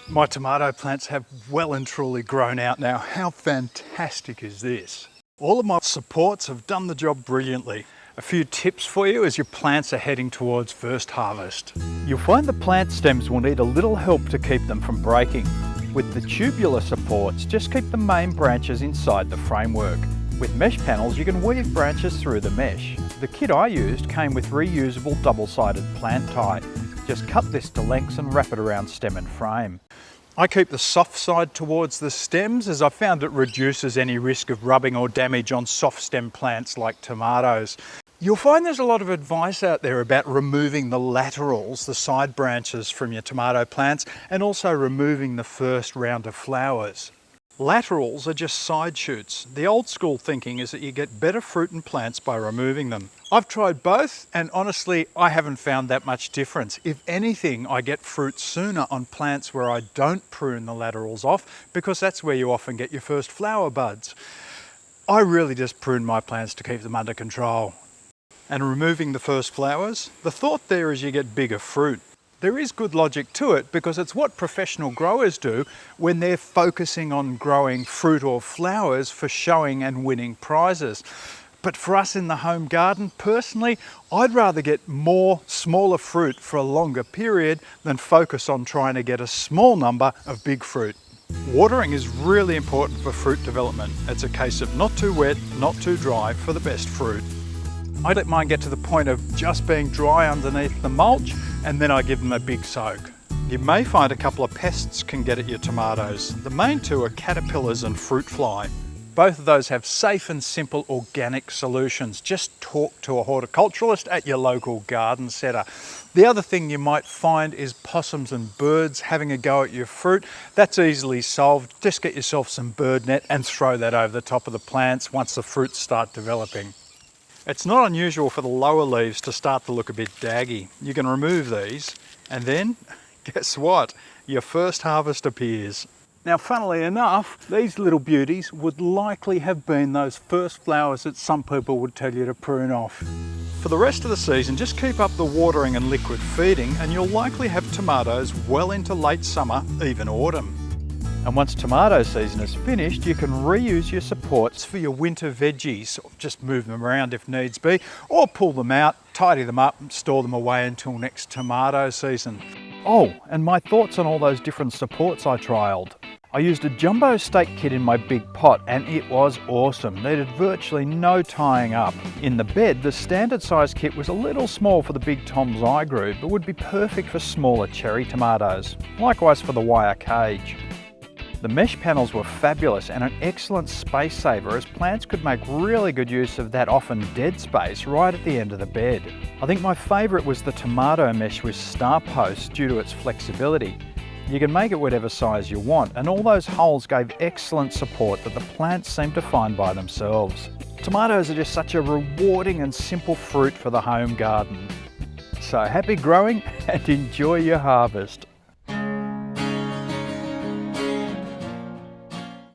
My tomato plants have well and truly grown out now. How fantastic is this? All of my supports have done the job brilliantly. A few tips for you as your plants are heading towards first harvest. You'll find the plant stems will need a little help to keep them from breaking. With the tubular supports, just keep the main branches inside the framework. With mesh panels, you can weave branches through the mesh. The kit I used came with reusable double-sided plant tie. Just cut this to lengths and wrap it around stem and frame. I keep the soft side towards the stems as I found it reduces any risk of rubbing or damage on soft stem plants like tomatoes. You'll find there's a lot of advice out there about removing the laterals, the side branches from your tomato plants, and also removing the first round of flowers. Laterals are just side shoots. The old school thinking is that you get better fruit and plants by removing them. I've tried both and honestly I haven't found that much difference. If anything, I get fruit sooner on plants where I don't prune the laterals off because that's where you often get your first flower buds. I really just prune my plants to keep them under control. And removing the first flowers, the thought there is you get bigger fruit. There is good logic to it because it's what professional growers do when they're focusing on growing fruit or flowers for showing and winning prizes. But for us in the home garden, personally, I'd rather get more smaller fruit for a longer period than focus on trying to get a small number of big fruit. Watering is really important for fruit development. It's a case of not too wet, not too dry for the best fruit. I let mine get to the point of just being dry underneath the mulch and then I give them a big soak. You may find a couple of pests can get at your tomatoes. The main two are caterpillars and fruit fly. Both of those have safe and simple organic solutions. Just talk to a horticulturalist at your local garden centre. The other thing you might find is possums and birds having a go at your fruit. That's easily solved. Just get yourself some bird net and throw that over the top of the plants once the fruits start developing. It's not unusual for the lower leaves to start to look a bit daggy. You can remove these and then, guess what? Your first harvest appears. Now, funnily enough, these little beauties would likely have been those first flowers that some people would tell you to prune off. For the rest of the season, just keep up the watering and liquid feeding and you'll likely have tomatoes well into late summer, even autumn. And once tomato season is finished, you can reuse your supports for your winter veggies. Just move them around if needs be, or pull them out, tidy them up and store them away until next tomato season. Oh, and my thoughts on all those different supports I trialled. I used a jumbo stake kit in my big pot and it was awesome. Needed virtually no tying up. In the bed, the standard size kit was a little small for the big toms I grew, but would be perfect for smaller cherry tomatoes. Likewise for the wire cage. The mesh panels were fabulous and an excellent space saver as plants could make really good use of that often dead space right at the end of the bed. I think my favourite was the tomato mesh with star posts due to its flexibility. You can make it whatever size you want and all those holes gave excellent support that the plants seemed to find by themselves. Tomatoes are just such a rewarding and simple fruit for the home garden. So happy growing and enjoy your harvest.